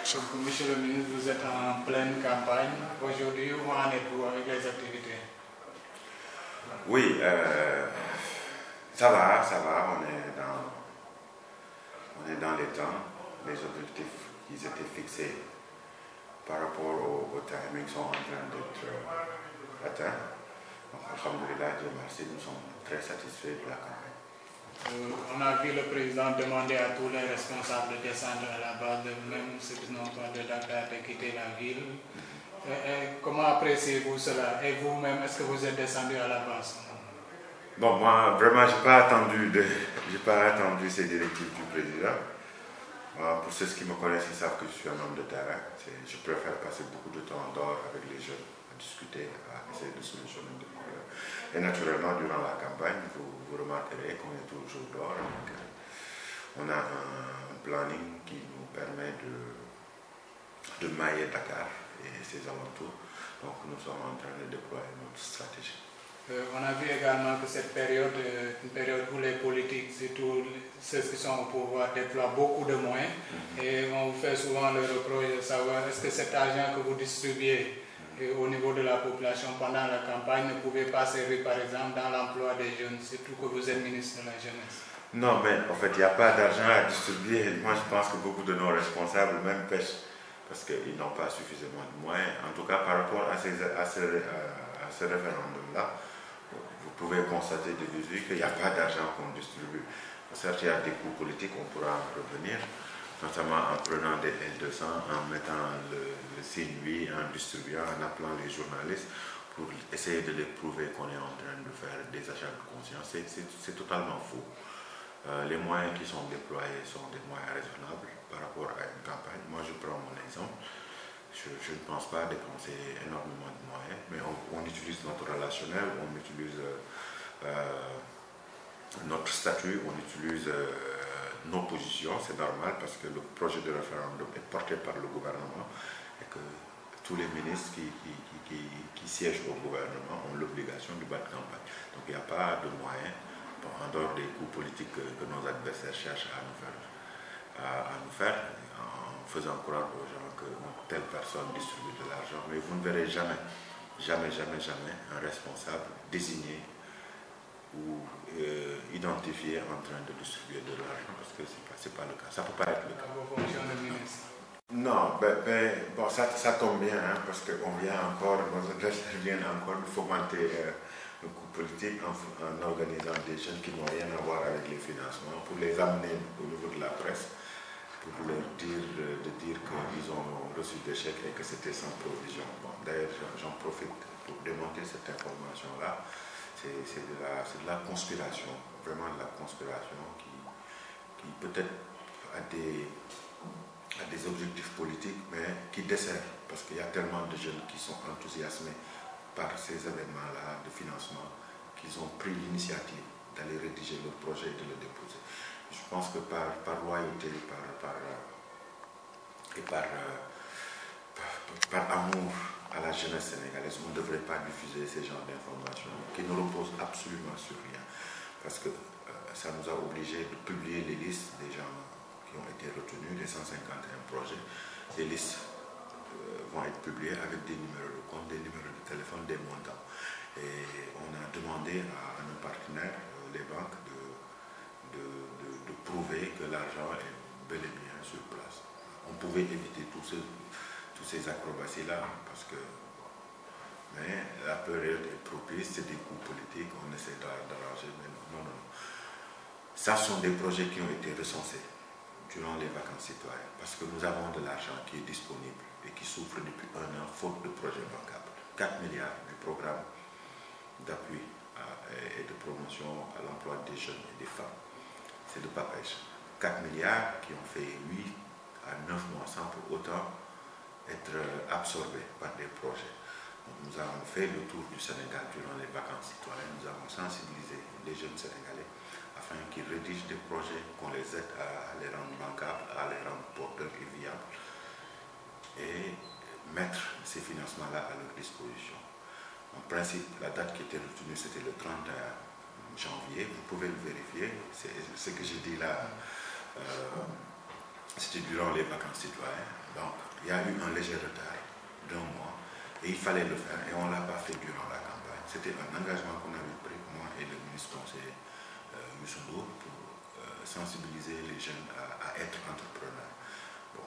Donc, Monsieur le ministre, vous êtes en pleine campagne. Aujourd'hui, où en êtes-vous avec les activités? Oui, ça va, on est dans les temps. Les objectifs qui étaient fixés par rapport au timing sont en train d'être atteints. Donc, alhamdoulilah, Dieu merci, nous sommes très satisfaits de la campagne. On a vu le président demander à tous les responsables de descendre à la base, même ceux qui n'ont pas de Dakar, de quitter la ville. Comment appréciez-vous cela? Et vous-même, est-ce que vous êtes descendu à la base? Bon, moi, vraiment, je n'ai pas attendu ces directives du président. Pour ceux qui me connaissent, ils savent que je suis un homme de terrain. Je préfère passer beaucoup de temps en dehors avec les jeunes, à discuter, à essayer de solutionner des problèmes. Et naturellement, durant la campagne, vous remarquerez qu'on est toujours dehors. On a un planning qui nous permet de mailler Dakar et ses alentours. Donc nous sommes en train de déployer notre stratégie. On a vu également que cette période est une période où les politiques, surtout ceux qui sont au pouvoir, déploient beaucoup de moyens. Et on vous fait souvent le reproche de savoir est-ce que cet argent que vous distribuez au niveau de la population pendant la campagne ne pouvait pas servir par exemple dans l'emploi des jeunes, surtout que vous êtes ministre de la jeunesse? Non, mais en fait, il n'y a pas d'argent à distribuer. Moi, je pense que beaucoup de nos responsables même pêchent parce qu'ils n'ont pas suffisamment de moyens. En tout cas, par rapport à ce référendum-là, vous pouvez constater de visu qu'il n'y a pas d'argent qu'on distribue. Certes, il y a des coûts politiques, on pourra en revenir, notamment en prenant des L200, en mettant le signe oui, en distribuant, en appelant les journalistes pour essayer de les prouver qu'on est en train de faire des achats de conscience. C'est totalement faux. Les moyens qui sont déployés sont des moyens raisonnables par rapport à une campagne. Moi, je prends mon exemple. Je ne pense pas dépenser énormément de moyens, mais on utilise notre relationnel, on utilise notre statut, on utilise nos positions. C'est normal parce que le projet de référendum est porté par le gouvernement et que tous les ministres qui siègent au gouvernement ont l'obligation de battre campagne. Donc il n'y a pas de moyens, en dehors des coups politiques que nos adversaires cherchent à nous faire, en faisant croire aux gens que telle personne distribue de l'argent. Mais vous ne verrez jamais un responsable désigné ou identifié en train de distribuer de l'argent, parce que ce n'est pas le cas. Ça ne peut pas être le cas. Vos fonctions de ministre? Non, bon, ça tombe bien, hein, parce qu'on vient encore, nos adversaires viennent encore de fomenter le coup politique en organisant des jeunes qui n'ont rien à voir avec les financements, pour les amener au niveau de la presse, pour leur dire qu'ils ont reçu des chèques et que c'était sans provision. Bon, d'ailleurs, j'en profite pour démonter cette information-là. C'est de la conspiration, vraiment de la conspiration qui peut-être a des objectifs politiques, mais qui dessert, parce qu'il y a tellement de jeunes qui sont enthousiasmés par ces événements-là de financement qu'ils ont pris l'initiative d'aller rédiger leur projet et de le déposer. Je pense que par loyauté par amour à la jeunesse sénégalaise, on ne devrait pas diffuser ces genres d'informations qui ne reposent absolument sur rien. Parce que ça nous a obligés de publier les listes des gens qui ont été retenus, les 151 projets. Les listes vont être publiées avec des numéros de compte, des numéros de téléphone, des montants. Et on a demandé à nos partenaires, les banques, de prouver que l'argent est bel et bien sur place. On pouvait éviter tous ces acrobaties-là, parce que mais la période est propice, c'est des coups politiques, on essaie d'arranger, mais non. Ça sont des projets qui ont été recensés durant les vacances citoyennes, parce que nous avons de l'argent qui est disponible et qui souffre depuis un an, faute de projets bancables. 4 milliards du programme d'appui et de promotion à l'emploi des jeunes et des femmes. C'est de Papèche. 4 milliards qui ont fait 8 à 9 mois sans pour autant être absorbés par des projets. Donc, nous avons fait le tour du Sénégal durant les vacances citoyennes. Nous avons sensibilisé les jeunes Sénégalais afin qu'ils rédigent des projets, qu'on les aide à les rendre bancables, à les rendre porteurs et viables, et mettre ces financements-là à leur disposition. En principe, la date qui était retenue, c'était le 31 janvier. Vous pouvez le vérifier. Ce que j'ai dit là C'était durant les vacances citoyennes. Donc, il y a eu un léger retard d'1 mois. Et il fallait le faire. Et on ne l'a pas fait durant la campagne. C'était un engagement qu'on avait pris, moi et le ministre conseiller Youssou Ndour, pour sensibiliser les jeunes à être entrepreneurs. Bon,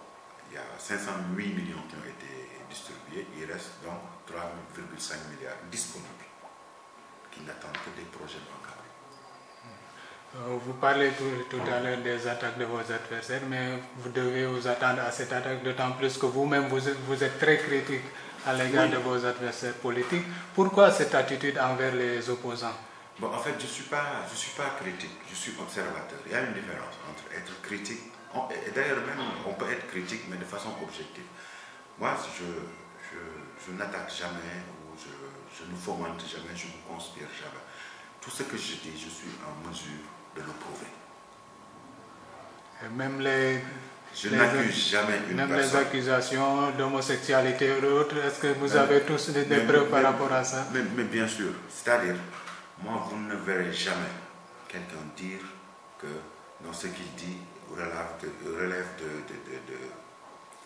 il y a 508 millions qui ont été distribués. Il reste donc 3,5 milliards disponibles qui n'attendent que des projets bancaires. Vous parlez tout à l'heure des attaques de vos adversaires, mais vous devez vous attendre à cette attaque, d'autant plus que vous-même, vous êtes très critique à l'égard de vos adversaires politiques. Pourquoi cette attitude envers les opposants? Bon, en fait, je ne suis pas critique, je suis observateur. Il y a une différence entre être critique, et d'ailleurs même, on peut être critique, mais de façon objective. Moi, je n'attaque jamais, ou je ne fomente jamais, je ne conspire jamais. Tout ce que je dis, je suis en mesure de le prouver. Et même les... Je n'accuse jamais une personne. Même les accusations d'homosexualité ou autres, est-ce que vous avez tous des preuves par rapport à ça? Mais bien sûr, c'est-à-dire, moi, vous ne verrez jamais quelqu'un dire que dans ce qu'il dit relève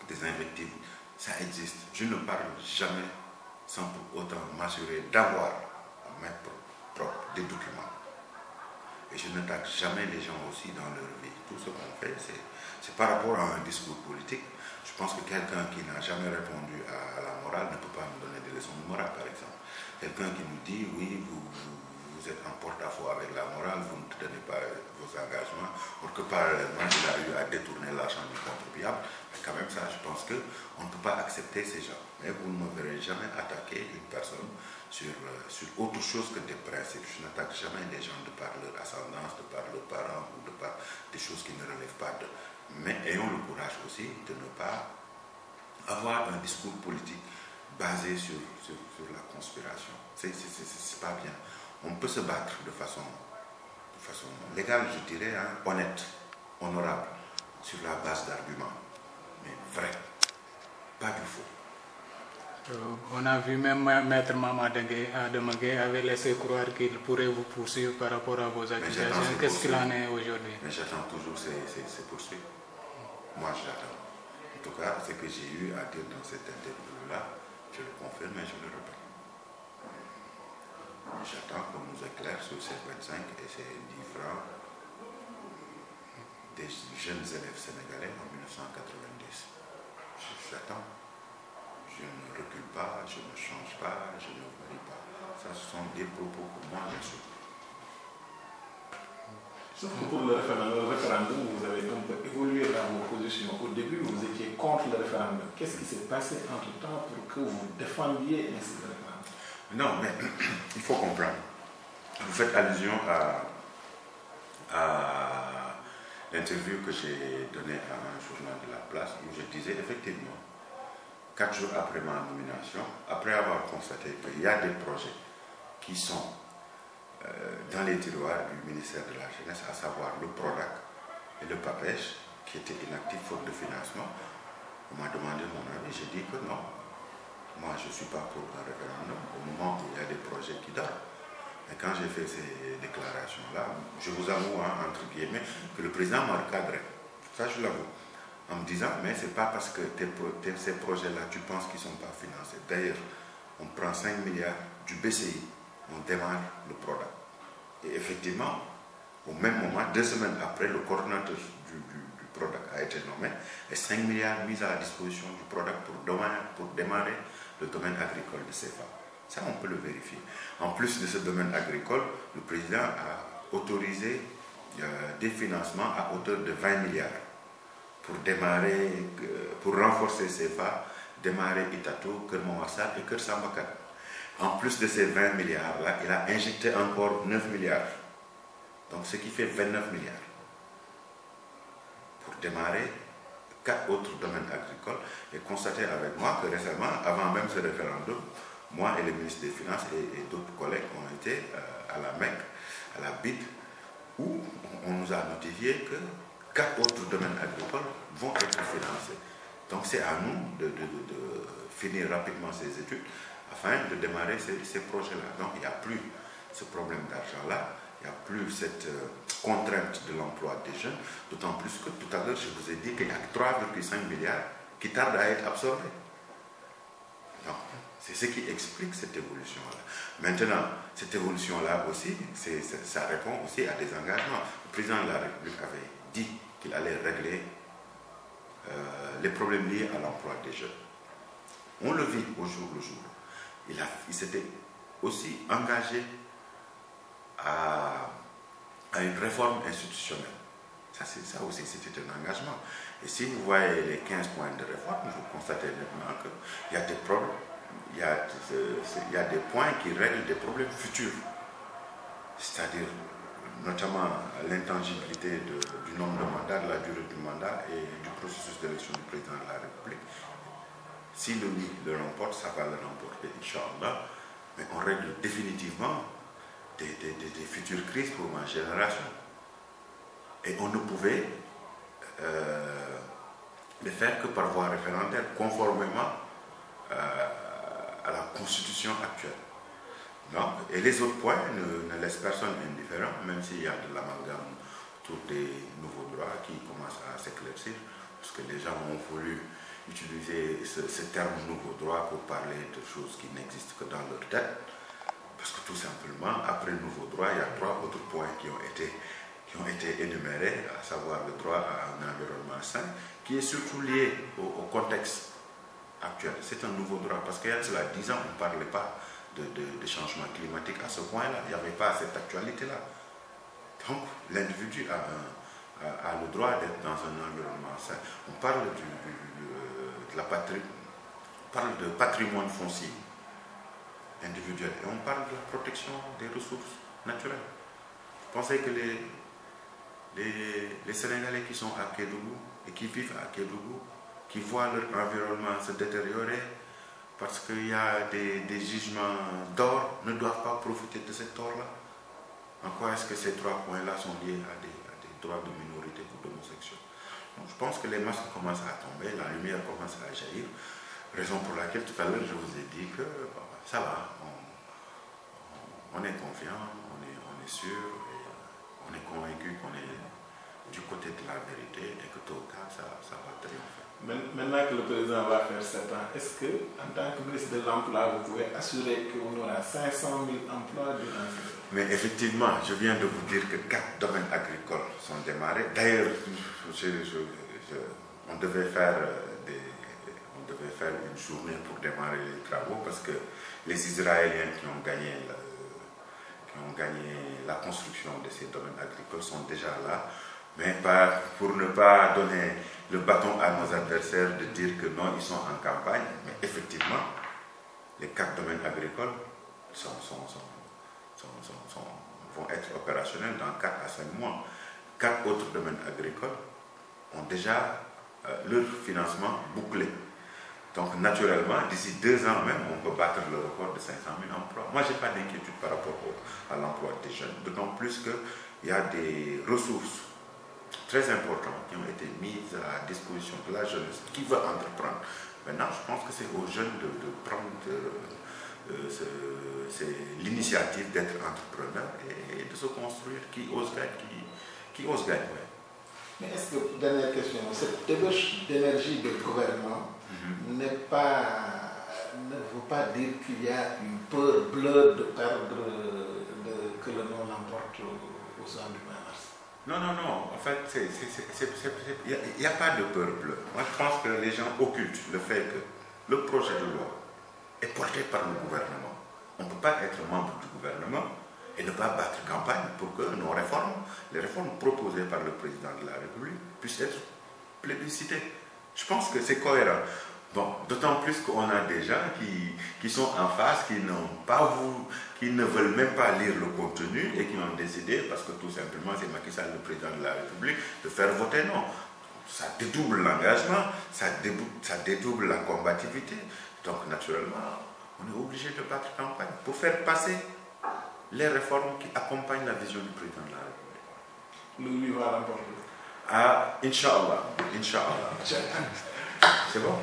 des invectives. Ça existe. Je ne parle jamais sans pour autant m'assurer d'avoir à main propre des documents. Et je n'attaque jamais les gens aussi dans leur vie. Tout ce qu'on fait, c'est par rapport à un discours politique. Je pense que quelqu'un qui n'a jamais répondu à la morale ne peut pas nous donner des leçons de morale, par exemple. Quelqu'un qui nous dit, oui, vous êtes en porte-à-faux avec la morale, vous ne tenez pas vos engagements, or que parallèlement, il a eu à détourner l'argent du contribuable. Mais quand même, ça, je pense qu'on ne peut pas accepter ces gens. Mais vous ne me verrez jamais attaquer une personne sur autre chose que des principes. Je n'attaque jamais les gens de par leur ascendance, de par leurs parents ou de par des choses qui ne relèvent pas d'eux. Mais ayons le courage aussi de ne pas avoir un discours politique basé sur la conspiration. C'est pas bien. On peut se battre de façon légale, je dirais, hein, honnête, honorable, sur la base d'arguments, mais vrai, pas du faux. On a vu même Maître Adama-Gueye avait laissé croire qu'il pourrait vous poursuivre par rapport à vos accusations. Qu'est-ce qu'il en est aujourd'hui? Mais j'attends toujours ces poursuites. Moi, j'attends. En tout cas, ce que j'ai eu à dire dans cette interview-là, je le confirme et je le répète. J'attends qu'on nous éclaire sur ces 25 et ces 10 francs des jeunes élèves sénégalais en 1990. J'attends. Je ne recule pas, je ne change pas, je ne oublie pas. Ça, ce sont des propos pour moi, bien sûr. Sauf que pour le référendum, vous avez un peu évolué dans vos positions. Au début, vous étiez contre le référendum. Qu'est-ce qui s'est passé entre-temps pour que vous défendiez ainsi le référendum? Non, mais il faut comprendre. Vous faites allusion à l'interview que j'ai donnée à un journal de la place où je disais effectivement, 4 jours après ma nomination, après avoir constaté qu'il y a des projets qui sont dans les tiroirs du ministère de la Jeunesse, à savoir le PRODAC et le PAPEJ, qui étaient inactifs faute de financement, on m'a demandé mon avis. J'ai dit que non, moi je ne suis pas pour un référendum au moment où il y a des projets qui dorment. Et quand j'ai fait ces déclarations-là, je vous avoue, hein, entre guillemets, que le président m'a recadré. Ça, je l'avoue. En me disant, mais ce n'est pas parce que ces projets-là, tu penses qu'ils ne sont pas financés. D'ailleurs, on prend 5 milliards du BCI, on démarre le PRODAC. Et effectivement, au même moment, 2 semaines après, le coordonnateur du PRODAC a été nommé et 5 milliards mis à la disposition du PRODAC pour démarrer le domaine agricole de CFA. Ça, on peut le vérifier. En plus de ce domaine agricole, le président a autorisé des financements à hauteur de 20 milliards pour démarrer, pour renforcer CFA, démarrer Itato, Kermouassar et Kersambakat. En plus de ces 20 milliards-là, il a injecté encore 9 milliards. Donc ce qui fait 29 milliards. Pour démarrer 4 autres domaines agricoles. Et constater avec moi que récemment, avant même ce référendum, moi et le ministre des Finances et d'autres collègues ont été à la Mecque, à la BID, où on nous a notifié que 4 autres domaines agricoles vont être financés. Donc c'est à nous de finir rapidement ces études afin de démarrer ces projets-là. Donc il n'y a plus ce problème d'argent-là. Il n'y a plus cette contrainte de l'emploi des jeunes, d'autant plus que tout à l'heure, je vous ai dit qu'il y a 3,5 milliards qui tardent à être absorbés. Donc, c'est ce qui explique cette évolution-là. Maintenant, cette évolution-là aussi, ça répond aussi à des engagements. Le président de la République avait dit qu'il allait régler les problèmes liés à l'emploi des jeunes. On le vit au jour le jour. Il s'était aussi engagé à une réforme institutionnelle. Ça aussi, c'était un engagement. Et si vous voyez les 15 points de réforme, vous constatez maintenant qu'il y a des problèmes, il y a des points qui règlent des problèmes futurs. C'est-à-dire, notamment l'intangibilité du nombre de mandats, de la durée du mandat et du processus d'élection du président de la République. Si le oui le remporte, ça va le remporter, Inch'Allah. Mais on règle définitivement des futures crises pour ma génération. Et on ne pouvait le faire que par voie référendaire, conformément à la constitution actuelle. Donc, et les autres points ne laissent personne indifférent, même s'il y a de l'amalgame autour des nouveaux droits qui commencent à s'éclaircir, parce que les gens ont voulu utiliser ce terme nouveau droit pour parler de choses qui n'existent que dans leur tête, parce que tout simplement, après nouveau droit, il y a 3 autres points qui ont été énumérés, à savoir le droit à un environnement sain, qui est surtout lié au contexte actuel. C'est un nouveau droit, parce qu'il y a cela 10 ans, on ne parlait pas de changement climatique à ce point-là. Il n'y avait pas cette actualité-là. Donc, l'individu a le droit d'être dans un environnement sain. On parle de patrimoine foncier individuel et on parle de la protection des ressources naturelles. Vous pensez que les Sénégalais qui sont à Kédougou et qui vivent à Kédougou, qui voient leur environnement se détériorer parce qu'il y a des gisements d'or, ne doivent pas profiter de cet or-là? En quoi est-ce que ces 3 points-là sont liés à des droits de minorité ou d'homosexuels? Donc, je pense que les masques commencent à tomber, la lumière commence à jaillir, raison pour laquelle tout à l'heure je vous ai dit que bon, ça va, on est confiant, on est sûr, et on est convaincu qu'on est du côté de la vérité et que tôt ou tard ça va triompher. Maintenant que le président va faire 7 ans, est-ce que, en tant que ministre de l'Emploi, vous pouvez assurer qu'on aura 500 000 emplois durant ce temps? Mais effectivement, je viens de vous dire que 4 domaines agricoles sont démarrés. D'ailleurs, on devait faire une journée pour démarrer les travaux parce que les Israéliens qui ont gagné la construction de ces domaines agricoles sont déjà là. Mais pour ne pas donner le bâton à nos adversaires de dire que non, ils sont en campagne, mais effectivement, les 4 domaines agricoles vont être opérationnels dans 4 à 5 mois. 4 autres domaines agricoles ont déjà leur financement bouclé. Donc naturellement, d'ici 2 ans même, on peut battre le record de 500 000 emplois. Moi, je n'ai pas d'inquiétude par rapport à l'emploi des jeunes, d'autant plus qu'il y a des ressources très importantes qui ont été mises à disposition de la jeunesse qui veut entreprendre. Maintenant, je pense que c'est aux jeunes de prendre l'initiative d'être entrepreneur et de se construire, qui ose gagner. Mais est-ce que, dernière question, cette débauche d'énergie des gouvernements ne veut pas dire qu'il y a une peur bleue de perdre, que le non l'emporte au sein du mars? Non. En fait, il n'y a pas de peur bleue. Moi, je pense que les gens occultent le fait que le projet de loi est porté par le gouvernement. On ne peut pas être membre du gouvernement et ne pas battre campagne pour que les réformes proposées par le président de la République puissent être plébiscitées. Je pense que c'est cohérent. Bon, d'autant plus qu'on a des gens qui sont en face, qui ne veulent même pas lire le contenu et qui ont décidé, parce que tout simplement c'est Macky Sall, le président de la République, de faire voter non. Ça dédouble l'engagement, ça dédouble la combativité. Donc naturellement, on est obligé de battre campagne pour faire passer les réformes qui accompagnent la vision du président de la République. Lui va l'emporter. Ah, Inch'Allah. C'est bon?